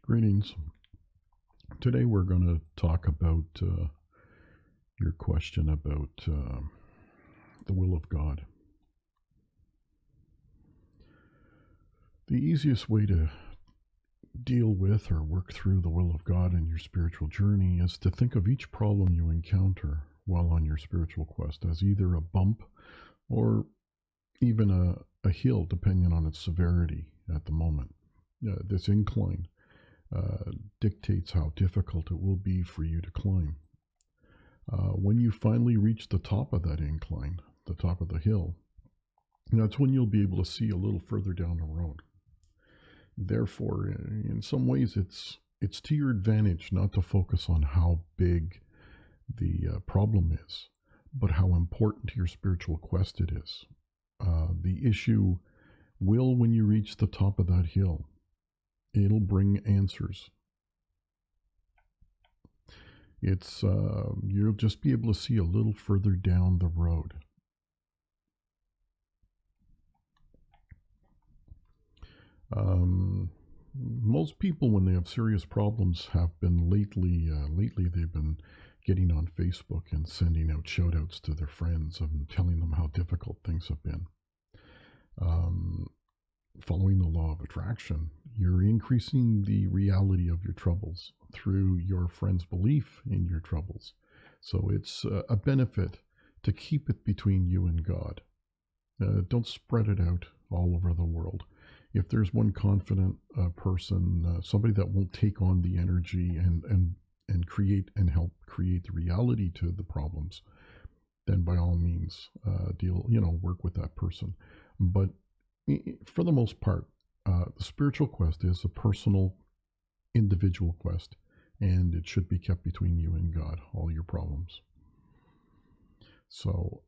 Greetings. Today we're going to talk about your question about the will of God. The easiest way to deal with or work through the will of God in your spiritual journey is to think of each problem you encounter while on your spiritual quest as either a bump or even a hill, depending on its severity at the moment. This incline dictates how difficult it will be for you to climb. When you finally reach the top of that incline, the top of the hill, that's when you'll be able to see a little further down the road. Therefore, in some ways, it's to your advantage not to focus on how big the problem is, but how important to your spiritual quest it is. The issue will, when you reach the top of that hill, it'll bring answers. You'll just be able to see a little further down the road. Most people, when they have serious problems, have been lately they've been getting on Facebook and sending out shout outs to their friends and telling them how difficult things have been. Following the law of attraction, you're increasing the reality of your troubles through your friend's belief in your troubles. So it's a benefit to keep it between you and God. Don't spread it out all over the world. If there's one confident person, somebody that won't take on the energy and create and help create the reality to the problems, then by all means, work with that person. But for the most part, the spiritual quest is a personal, individual quest, and it should be kept between you and God, all your problems. So,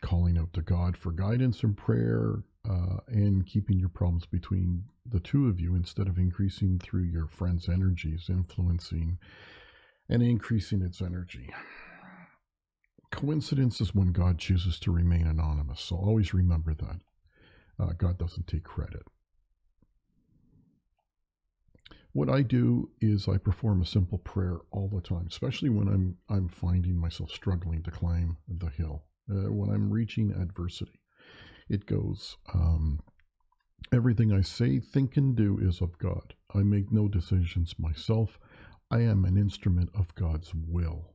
calling out to God for guidance and prayer, and keeping your problems between the two of you instead of increasing through your friend's energies, influencing and increasing its energy. Coincidence is when God chooses to remain anonymous, so always remember that. God doesn't take credit. What I do is I perform a simple prayer all the time, especially when I'm finding myself struggling to climb the hill. When I'm reaching adversity, it goes, everything I say, think, and do is of God. I make no decisions myself. I am an instrument of God's will.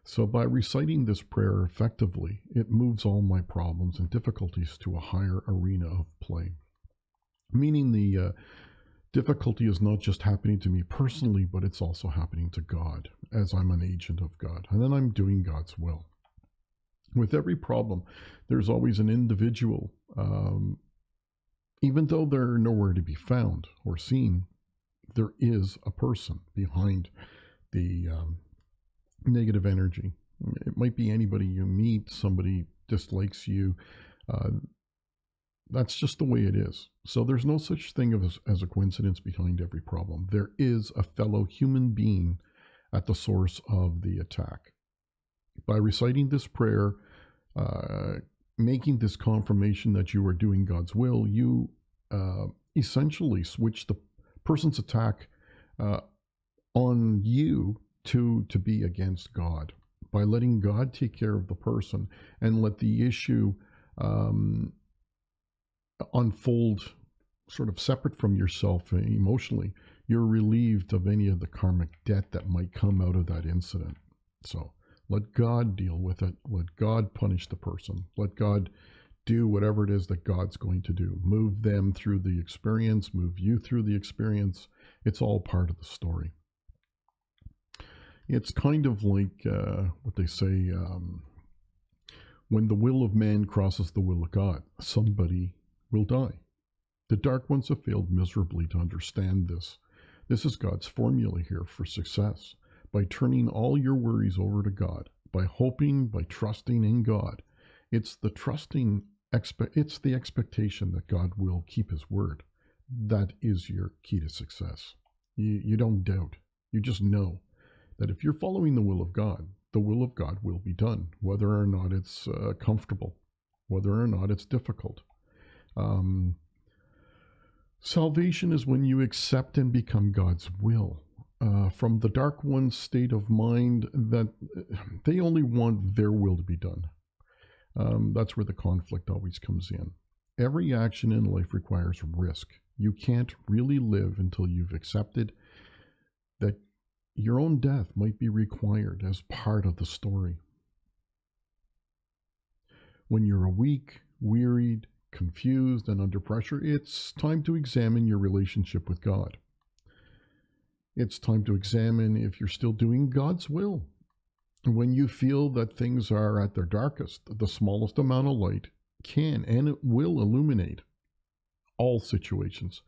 So by reciting this prayer effectively, it moves all my problems and difficulties to a higher arena of play. Meaning the difficulty is not just happening to me personally, but it's also happening to God, as I'm an agent of God. And then I'm doing God's will. With every problem, there's always an individual, even though they're nowhere to be found or seen, there is a person behind the negative energy. It might be anybody you meet, somebody dislikes you. That's just the way it is. So there's no such thing as a coincidence behind every problem. There is a fellow human being at the source of the attack. By reciting this prayer, making this confirmation that you are doing God's will, you essentially switch the person's attack on you to be against God, by letting God take care of the person and let the issue unfold sort of separate from yourself emotionally. You're relieved of any of the karmic debt that might come out of that incident. So let God deal with it. Let God punish the person. Let God do whatever it is that God's going to do. Move them through the experience, move you through the experience. It's all part of the story. It's kind of like what they say, when the will of man crosses the will of God, somebody will die. The dark ones have failed miserably to understand this. This is God's formula here for success. By turning all your worries over to God, by hoping, by trusting in God, it's the expectation that God will keep his word. That is your key to success. You don't doubt. You just know that if you're following the will of God will be done, whether or not it's comfortable, whether or not it's difficult. Salvation is when you accept and become God's will. From the dark one's state of mind that they only want their will to be done. That's where the conflict always comes in. Every action in life requires risk. You can't really live until you've accepted that your own death might be required as part of the story. When you're weak, wearied, confused, and under pressure, it's time to examine your relationship with God. It's time to examine if you're still doing God's will. When you feel that things are at their darkest, the smallest amount of light can and it will illuminate all situations,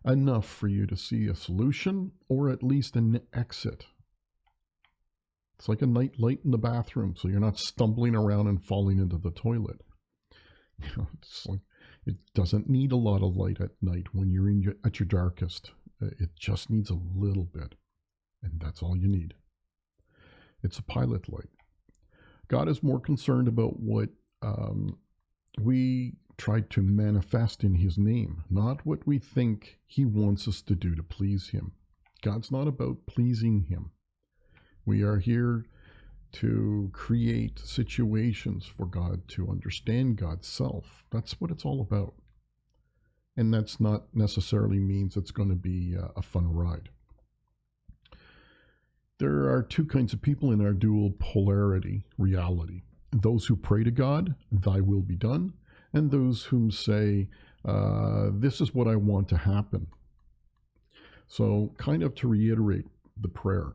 enough for you to see a solution or at least an exit. It's like a night light in the bathroom, so you're not stumbling around and falling into the toilet. It's like it doesn't need a lot of light at night when you're at your darkest. It just needs a little bit, and that's all you need. It's a pilot light. God is more concerned about what we try to manifest in his name, not what we think he wants us to do to please him. God's not about pleasing him. We are here to create situations for God to understand God's self. That's what it's all about. And that's not necessarily means it's going to be a fun ride. There are two kinds of people in our dual polarity reality. Those who pray to God, thy will be done, and those whom say, this is what I want to happen. So kind of to reiterate the prayer,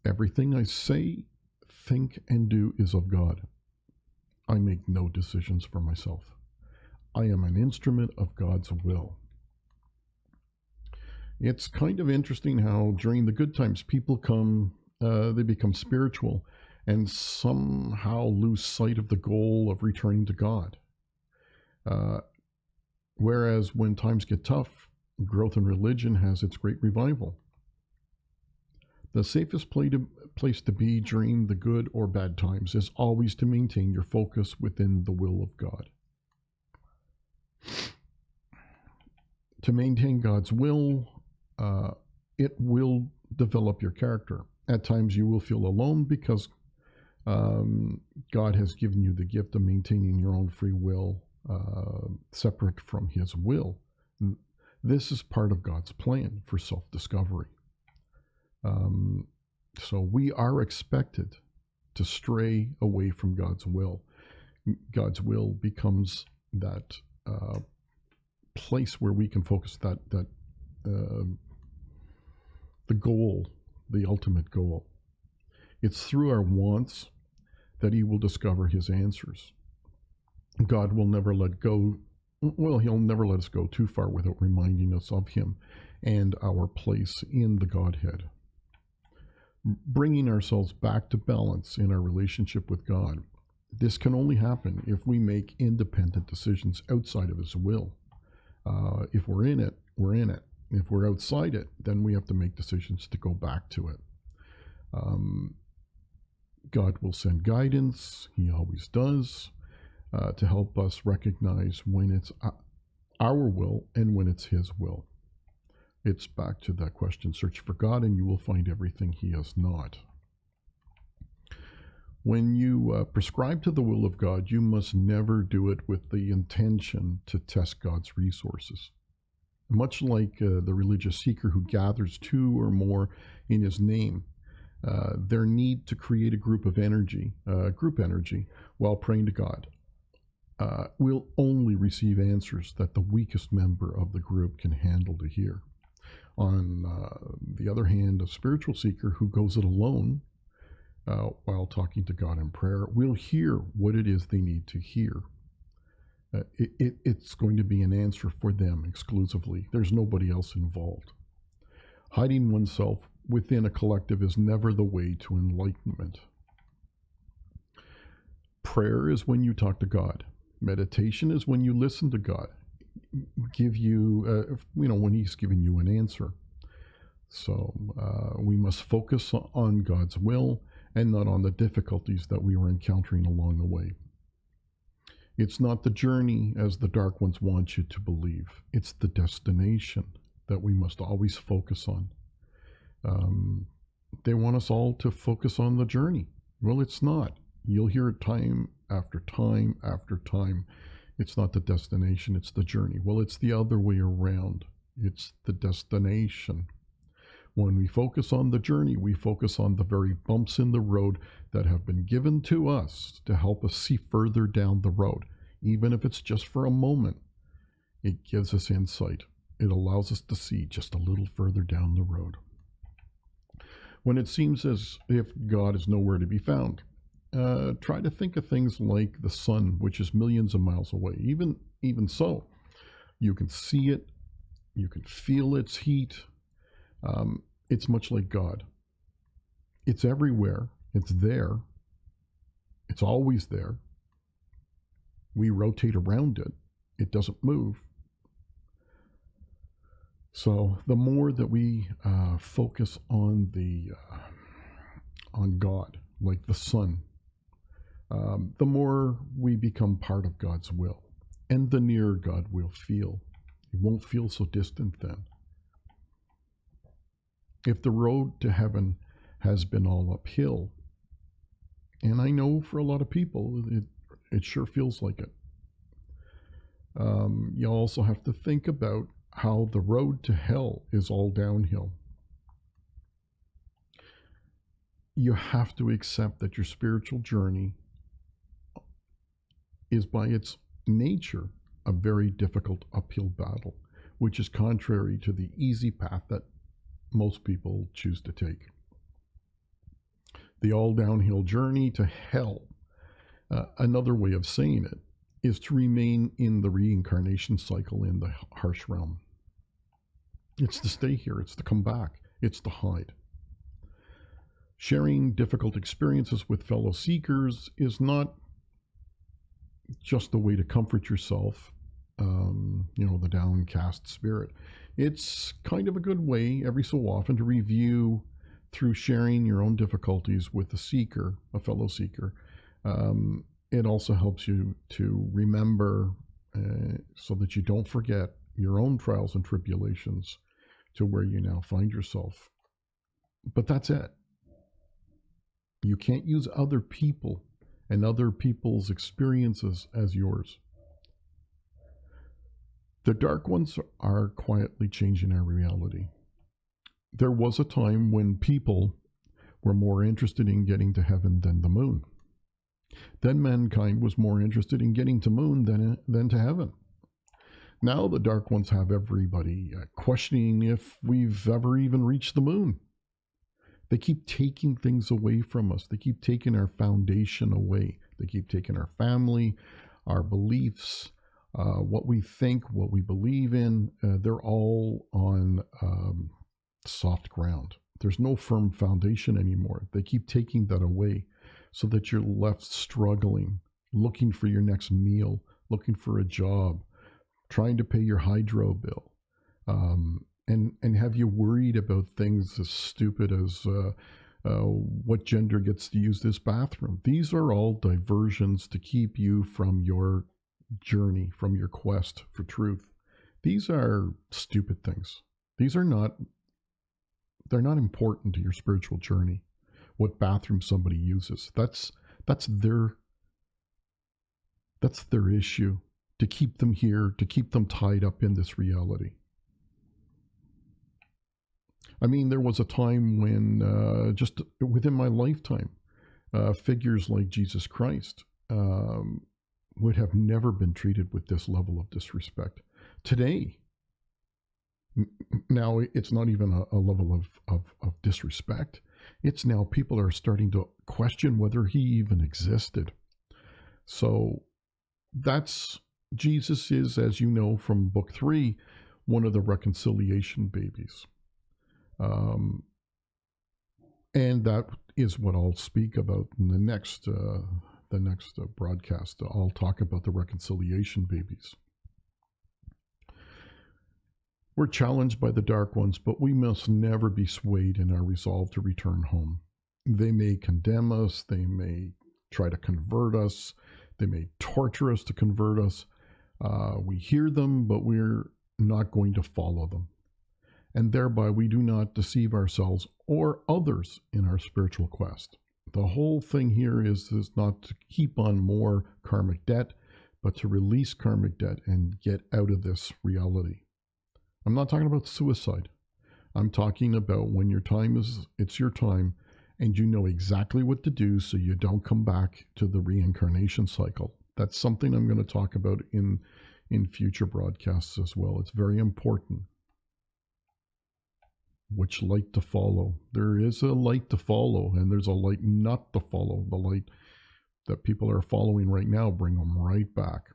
everything I say, think, and do is of God. I make no decisions for myself. I am an instrument of God's will. It's kind of interesting how during the good times people they become spiritual and somehow lose sight of the goal of returning to God. Whereas when times get tough, growth in religion has its great revival. The safest place to be during the good or bad times is always to maintain your focus within the will of God. To maintain God's will, it will develop your character. At times you will feel alone because God has given you the gift of maintaining your own free will, separate from his will. This is part of God's plan for self-discovery. So we are expected to stray away from God's will. God's will becomes that place where we can focus the goal, the ultimate goal. It's through our wants that he will discover his answers. God will never let go. Well, he'll never let us go too far without reminding us of him and our place in the Godhead. Bringing ourselves back to balance in our relationship with God. This can only happen if we make independent decisions outside of his will. If we're in it, we're in it. If we're outside it, then we have to make decisions to go back to it. God will send guidance, he always does, to help us recognize when it's our will and when it's his will. It's back to that question, search for God and you will find everything he has not. When you prescribe to the will of God, you must never do it with the intention to test God's resources. Much like the religious seeker who gathers two or more in his name, their need to create a group energy, while praying to God, will only receive answers that the weakest member of the group can handle to hear. On the other hand, a spiritual seeker who goes it alone while talking to God in prayer will hear what it is they need to hear. It's going to be an answer for them exclusively. There's nobody else involved. Hiding oneself within a collective is never the way to enlightenment. Prayer is when you talk to God. Meditation is when you listen to God. Give you, when he's giving you an answer. So we must focus on God's will and not on the difficulties that we are encountering along the way. It's not the journey as the dark ones want you to believe. It's the destination that we must always focus on. They want us all to focus on the journey. Well, it's not. You'll hear it time after time after time. It's not the destination, it's the journey. Well, it's the other way around. It's the destination. When we focus on the journey, we focus on the very bumps in the road that have been given to us to help us see further down the road. Even if it's just for a moment, it gives us insight. It allows us to see just a little further down the road. When it seems as if God is nowhere to be found, try to think of things like the sun, which is millions of miles away. Even so, you can see it, you can feel its heat. It's much like God. It's everywhere. It's there. It's always there. We rotate around it. It doesn't move. So the more that we focus on God, like the sun, the more we become part of God's will, and the nearer God will feel. It won't feel so distant then. If the road to heaven has been all uphill, and I know for a lot of people, it sure feels like it. You also have to think about how the road to hell is all downhill. You have to accept that your spiritual journey is by its nature a very difficult uphill battle, which is contrary to the easy path that most people choose to take. The all downhill journey to hell, another way of saying it, is to remain in the reincarnation cycle in the harsh realm. It's to stay here, it's to come back, it's to hide. Sharing difficult experiences with fellow seekers is not just a way to comfort yourself, the downcast spirit. It's kind of a good way every so often to review through sharing your own difficulties with a seeker, a fellow seeker. It also helps you to remember so that you don't forget your own trials and tribulations to where you now find yourself. But that's it. You can't use other people and other people's experiences as yours. The dark ones are quietly changing our reality. There was a time when people were more interested in getting to heaven than the moon. Then mankind was more interested in getting to moon than to heaven. Now the dark ones have everybody questioning if we've ever even reached the moon. They keep taking things away from us. They keep taking our foundation away. They keep taking our family, our beliefs, what we think, what we believe in. They're all on soft ground. There's no firm foundation anymore. They keep taking that away so that you're left struggling, looking for your next meal, looking for a job, trying to pay your hydro bill. And have you worried about things as stupid as what gender gets to use this bathroom? These are all diversions to keep you from your journey, from your quest for truth. These are stupid things. They're not important to your spiritual journey. What bathroom somebody uses, that's their issue, to keep them here, to keep them tied up in this reality. I mean, there was a time when, just within my lifetime, figures like Jesus Christ would have never been treated with this level of disrespect. Today, now it's not even a level of disrespect. It's now people are starting to question whether he even existed. So Jesus is, as you know from book 3, one of the reconciliation babies. And that is what I'll speak about in the next broadcast. I'll talk about the reconciliation babies. We're challenged by the dark ones, but we must never be swayed in our resolve to return home. They may condemn us, they may try to convert us, They may torture us to convert us. We hear them, but we're not going to follow them. And thereby we do not deceive ourselves or others in our spiritual quest. The whole thing here is not to keep on more karmic debt, but to release karmic debt and get out of this reality. I'm not talking about suicide. I'm talking about when it's your time, and you know exactly what to do so you don't come back to the reincarnation cycle. That's something I'm going to talk about in future broadcasts as well. It's very important. Which light to follow? There is a light to follow, and there's a light not to follow. The light that people are following right now, bring them right back.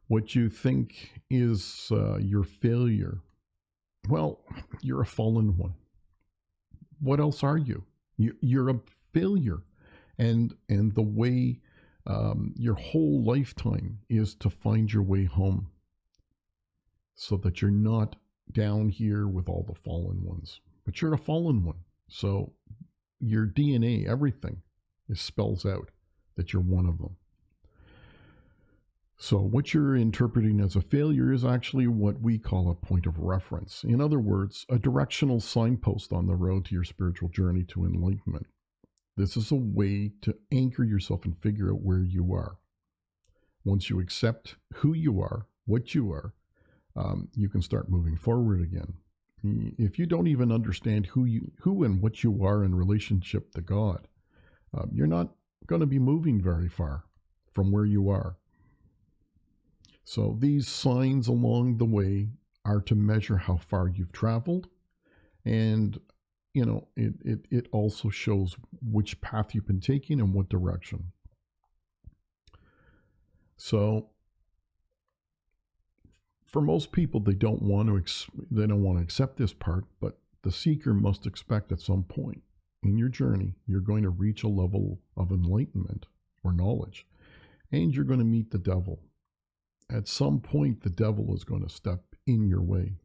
What you think is your failure, well, you're a fallen one. What else are you? You're a failure. And the way your whole lifetime is to find your way home so that you're not down here with all the fallen ones. But you're a fallen one. So your DNA, everything, spells out that you're one of them. So what you're interpreting as a failure is actually what we call a point of reference. In other words, a directional signpost on the road to your spiritual journey to enlightenment. This is a way to anchor yourself and figure out where you are. Once you accept who you are, what you are, you can start moving forward again. If you don't even understand who and what you are in relationship to God, you're not going to be moving very far from where you are. So these signs along the way are to measure how far you've traveled, and it also shows which path you've been taking and what direction. So for most people, they don't want to accept this part, but the seeker must expect at some point in your journey, you're going to reach a level of enlightenment or knowledge, and you're going to meet the devil. At some point, the devil is going to step in your way.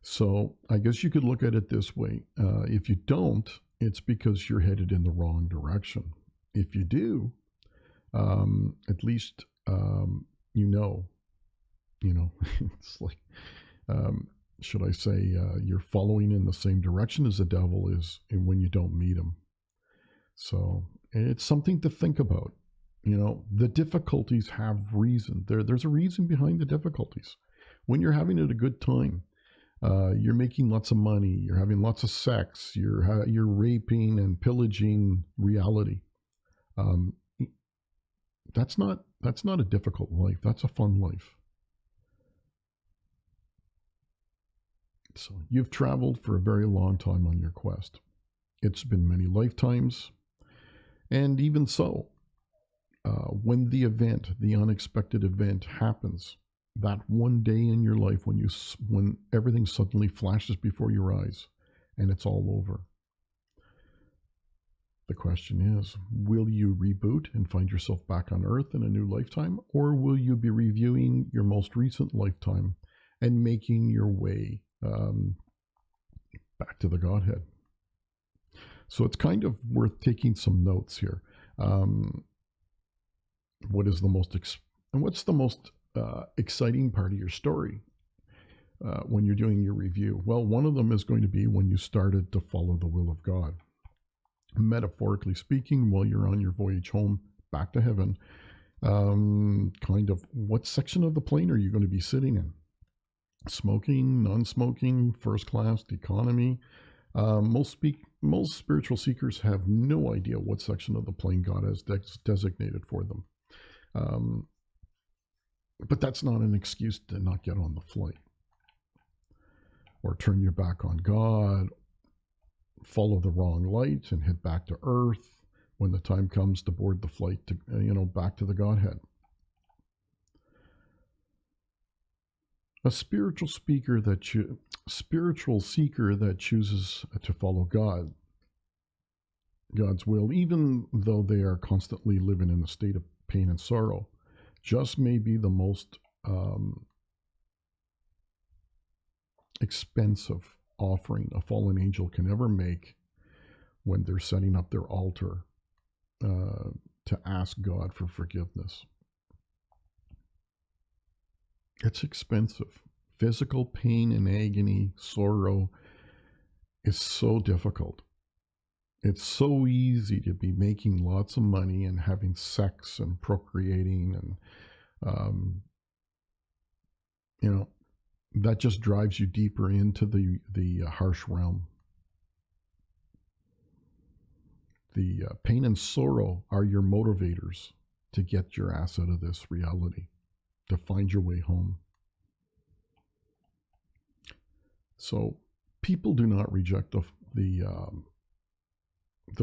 So I guess you could look at it this way. If you don't, it's because you're headed in the wrong direction. If you do, at least it's like, should I say, you're following in the same direction as the devil is when you don't meet him. So it's something to think about. The difficulties have reason. There's a reason behind the difficulties. When you're having a good time, you're making lots of money, you're having lots of sex, you're raping and pillaging reality. That's not a difficult life. That's a fun life. So you've traveled for a very long time on your quest. It's been many lifetimes, and even so, when the unexpected event happens, that one day in your life when everything suddenly flashes before your eyes and it's all over. The question is, will you reboot and find yourself back on Earth in a new lifetime, or will you be reviewing your most recent lifetime and making your way back to the Godhead? So it's kind of worth taking some notes here. What's the most exciting part of your story when you're doing your review? Well, one of them is going to be when you started to follow the will of God. Metaphorically speaking, while you're on your voyage home back to heaven, kind of what section of the plane are you going to be sitting in? Smoking, non-smoking, first class, economy? Most spiritual seekers have no idea what section of the plane God has designated for them. But that's not an excuse to not get on the flight or turn your back on God, follow the wrong light and head back to Earth when the time comes to board the flight to, back to the Godhead. A spiritual seeker that chooses to follow God's will, even though they are constantly living in a state of pain and sorrow, just may be the most expensive offering a fallen angel can ever make when they're setting up their altar to ask God for forgiveness. It's expensive. Physical pain and agony, sorrow is so difficult. It's so easy to be making lots of money and having sex and procreating, and that just drives you deeper into the harsh realm. The pain and sorrow are your motivators to get your ass out of this reality, to find your way home. So people do not reject the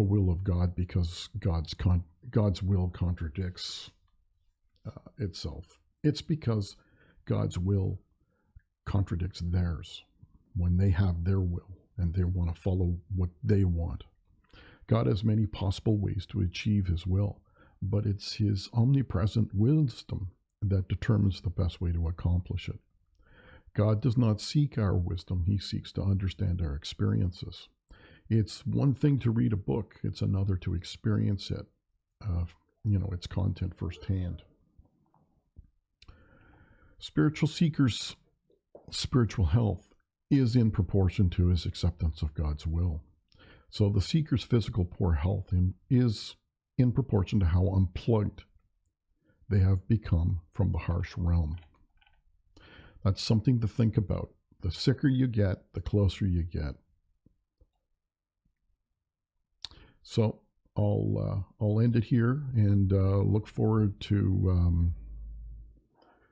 will of God because God's will contradicts itself. It's because God's will contradicts theirs when they have their will and they want to follow what they want. God has many possible ways to achieve his will, but it's his omnipresent wisdom that determines the best way to accomplish it. God does not seek our wisdom. He seeks to understand our experiences. It's one thing to read a book. It's another to experience it, its content firsthand. Spiritual seekers' spiritual health is in proportion to his acceptance of God's will. So the seeker's physical poor health is in proportion to how unplugged they have become from the harsh realm. That's something to think about. The sicker you get, the closer you get. So I'll end it here and look forward to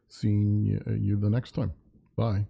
seeing you the next time. Bye.